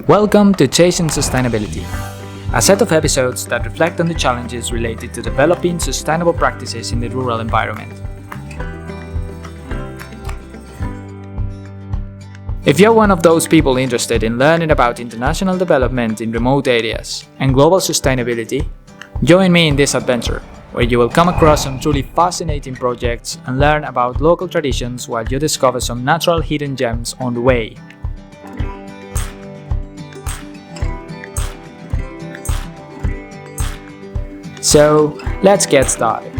Welcome to Chasing Sustainability, a set of episodes that reflect on the challenges related to developing sustainable practices in the rural environment. If you're one of those people interested in learning about international development in remote areas and global sustainability, join me in this adventure, where you will come across some truly fascinating projects and learn about local traditions while you discover some natural hidden gems on the way. So, let's get started.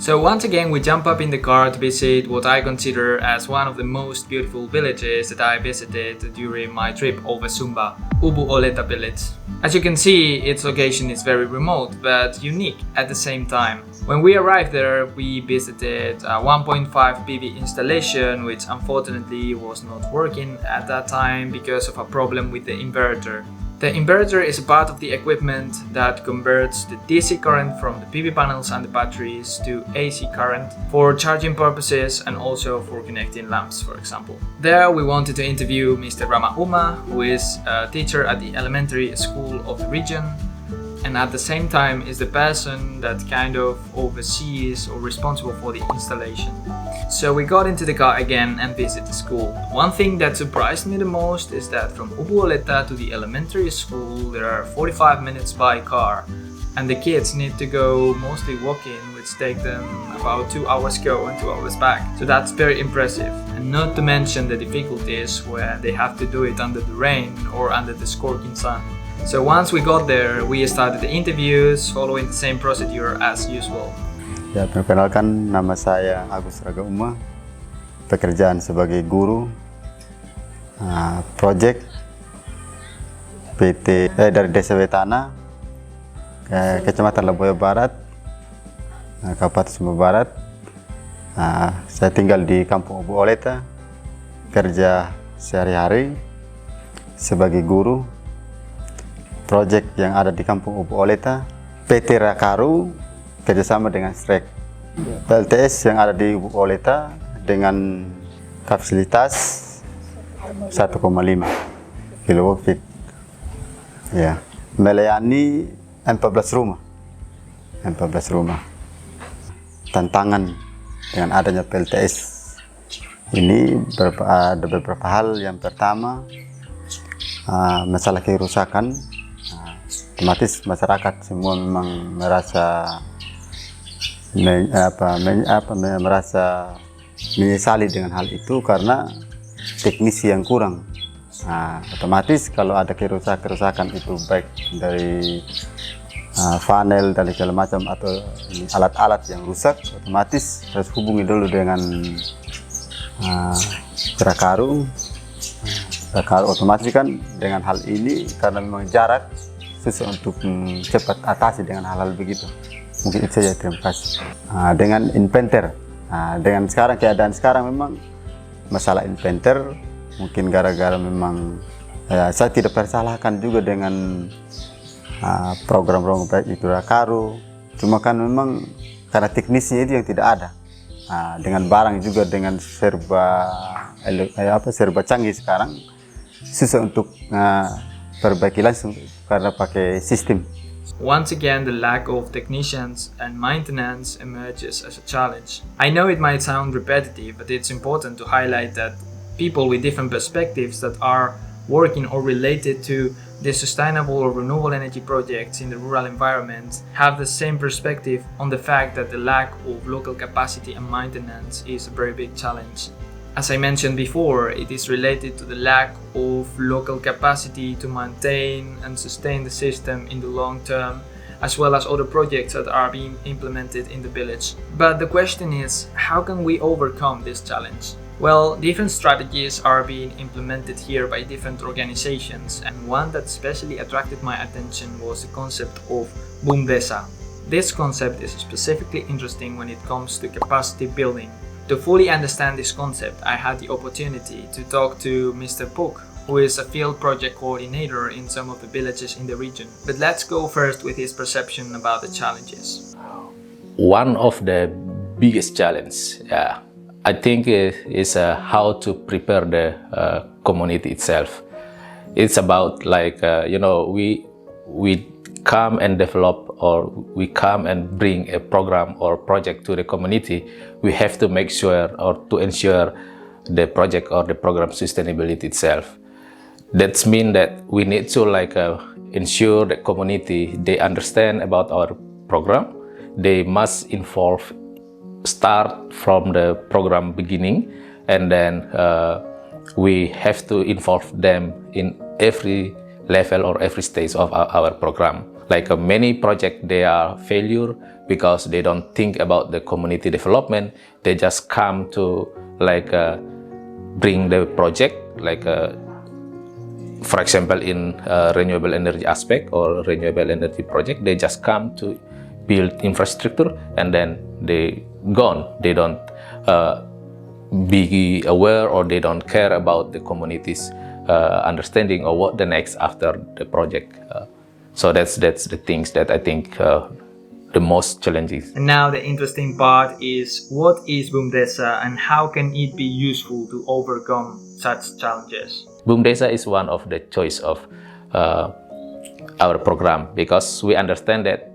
So once again we jump up in the car to visit what I consider as one of the most beautiful villages that I visited during my trip over Sumba, Ubu Oleta village. As you can see, its location is very remote but unique at the same time. When we arrived there, we visited a 1.5 PV installation which unfortunately was not working at that time because of a problem with the inverter. The inverter is a part of the equipment that converts the DC current from the PV panels and the batteries to AC current for charging purposes and also for connecting lamps, for example. There we wanted to interview Mr. Rama Uma, who is a teacher at the elementary school of the region, and at the same time is the person that kind of oversees or responsible for the installation. So we got into the car again and visited the school. One thing that surprised me the most is that from Ubu Oleta to the elementary school there are 45 minutes by car, and the kids need to go mostly walking, which take them about 2 hours go and 2 hours back. So that's very impressive, and not to mention the difficulties where they have to do it under the rain or under the scorching sun. So once we got there, we started the interviews following the same procedure as usual. Ya, perkenalkan, nama saya Agus Raga Uma, pekerjaan sebagai guru, project PT dari Desa Wetana, Kecamatan Leboya Barat, Kabupaten Sumba Barat. Saya tinggal di Kampung Ubu Oleta, kerja sehari-hari sebagai guru. Project yang ada di Kampung Ubu Oleta, PT Rakaru kerjasama dengan SREC. PLTS yang ada di Ubu Oleta dengan kapasitas 1,5 kW. Ya, melayani 14 rumah. Tantangan dengan adanya PLTS ini ada beberapa hal. Yang pertama, masalah kerusakan. Otomatis masyarakat semua memang merasa menyesali dengan hal itu karena teknisi yang kurang. Otomatis kalau ada kerusakan itu baik dari panel dan segala macam atau alat-alat yang rusak, otomatis harus hubungi dulu dengan Rakaru. Otomatis kan dengan hal ini karena memang jarak susah untuk cepat atasi dengan hal-hal begitu. Mungkin itu saja, terima kasih. Dengan inverter, dengan keadaan sekarang memang masalah inverter mungkin gara-gara memang saya tidak persalahkan juga dengan program-program baik itu Rakaru, cuma kan memang karena teknisnya itu yang tidak ada. Dengan barang juga dengan serba canggih sekarang susah untuk perbaiki langsung karena pakai sistem. Once again, the lack of technicians and maintenance emerges as a challenge. I know it might sound repetitive, but it's important to highlight that people with different perspectives that are working or related to the sustainable or renewable energy projects in the rural environment have the same perspective on the fact that the lack of local capacity and maintenance is a very big challenge. As I mentioned before, it is related to the lack of local capacity to maintain and sustain the system in the long term, as well as other projects that are being implemented in the village. But the question is, how can we overcome this challenge? Well, different strategies are being implemented here by different organizations, and one that especially attracted my attention was the concept of BOOMDESA. This concept is specifically interesting when it comes to capacity building. To fully understand this concept, I had the opportunity to talk to Mr. Puk, who is a field project coordinator in some of the villages in the region. But let's go first with his perception about the challenges. One of the biggest challenges, I think, is how to prepare the community itself. It's about we come and develop, or we come and bring a program or project to the community. We have to make sure or to ensure the project or the program sustainability itself. That means that we need to ensure the community they understand about our program. They must start from the program beginning, and then we have to involve them in every level or every stage of our program. Many projects, they are failure because they don't think about the community development. They just come to bring the project, for example, in renewable energy aspect or renewable energy project, they just come to build infrastructure and then they gone. They don't be aware, or they don't care about the community's understanding or what the next after the project. So that's the things that I think the most challenging. And now the interesting part is, what is BUMDESA and how can it be useful to overcome such challenges? BUMDESA is one of the choice of our program, because we understand that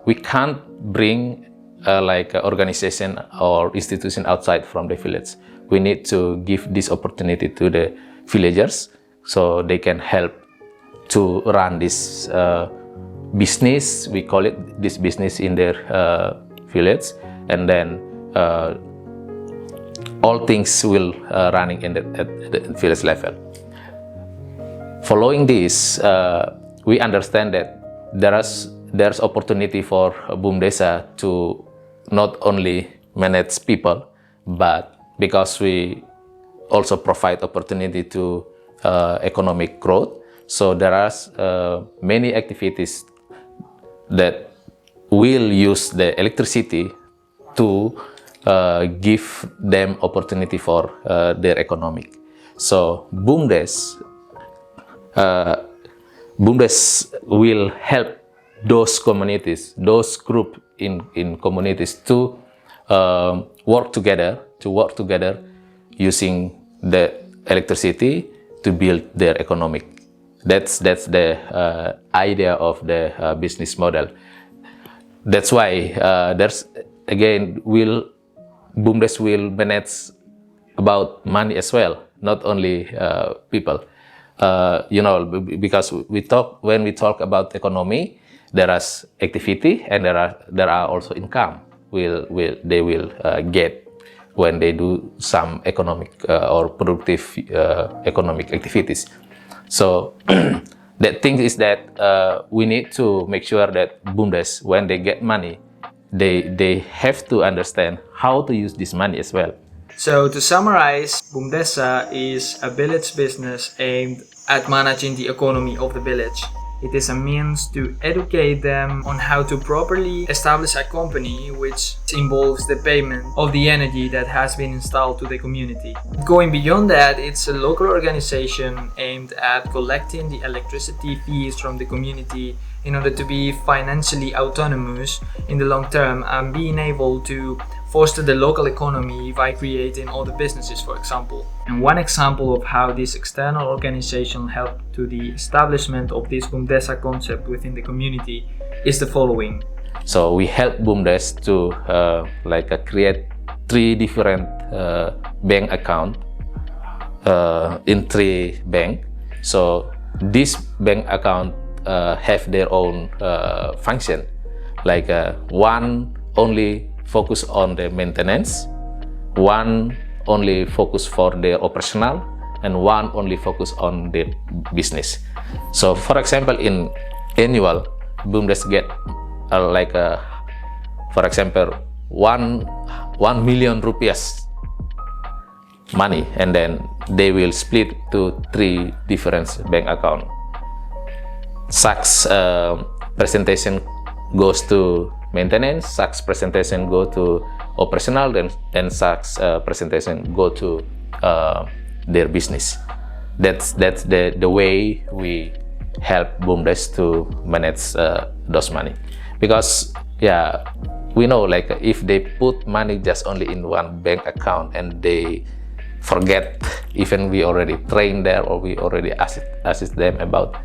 we can't bring organization or institution outside from the village. We need to give this opportunity to the villagers so they can help to run this business. We call it this business in their village, and then all things will running at the village level. Following this, we understand that there's opportunity for BUMDESA to not only manage people, but because we also provide opportunity to economic growth. So there are many activities that will use the electricity to give them opportunity for their economic. So BUMDES will help those communities, those groups in communities to work together using the electricity to build their economic. That's the idea of the business model. That's why there's again BUMDES will manage about money as well, not only people. Because when we talk about economy, there is activity and there are also income they will get when they do some economic or productive economic activities. So the thing is that we need to make sure that BUMDES, when they get money, they have to understand how to use this money as well. So to summarize, BUMDESA is a village business aimed at managing the economy of the village. It is a means to educate them on how to properly establish a company, which involves the payment of the energy that has been installed to the community. Going beyond that, it's a local organization aimed at collecting the electricity fees from the community in order to be financially autonomous in the long term and being able to foster the local economy by creating all the businesses, for example. And one example of how this external organization helped to the establishment of this BUMDESA concept within the community is the following. So we help BUMDES to create 3 different bank account in 3 bank. So this bank account have their own function. One only focus on the maintenance, one only focus for their operational, and one only focus on their business. So for example, in annual, BUMDES get for example 1 million rupiahs money, and then they will split to 3 different bank account. Such presentation goes to maintenance, Sak's presentation go to operational, then Sak's presentation go to their business. That's the way we help BUMDes to manage those money. Because yeah, we know like if they put money just only in one bank account and they forget, even we already trained there or we already assist them about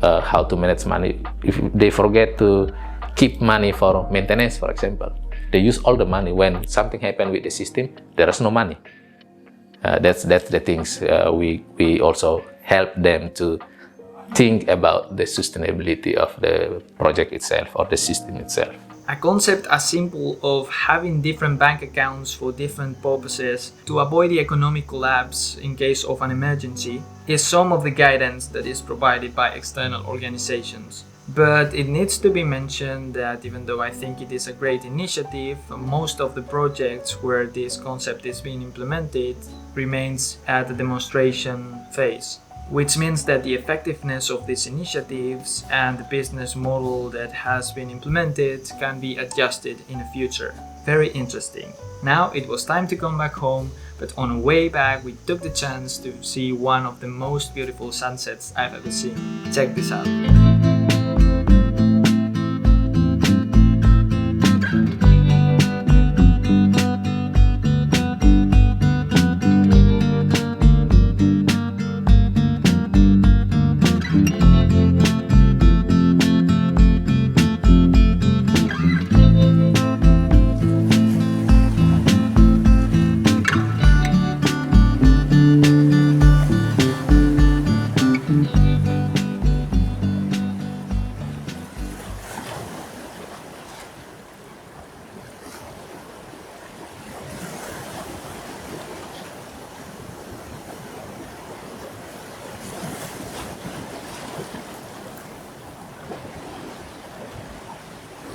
how to manage money. If they forget to keep money for maintenance, for example, they use all the money. When something happened with the system, there is no money. That's the things we also help them to think about the sustainability of the project itself or the system itself. A concept as simple of having different bank accounts for different purposes to avoid the economic collapse in case of an emergency is some of the guidance that is provided by external organizations. But it needs to be mentioned that even though I think it is a great initiative, most of the projects where this concept is being implemented remains at the demonstration phase, which means that the effectiveness of these initiatives and the business model that has been implemented can be adjusted in the future. Very interesting. Now it was time to come back home, but on the way back we took the chance to see one of the most beautiful sunsets I've ever seen. Check this out.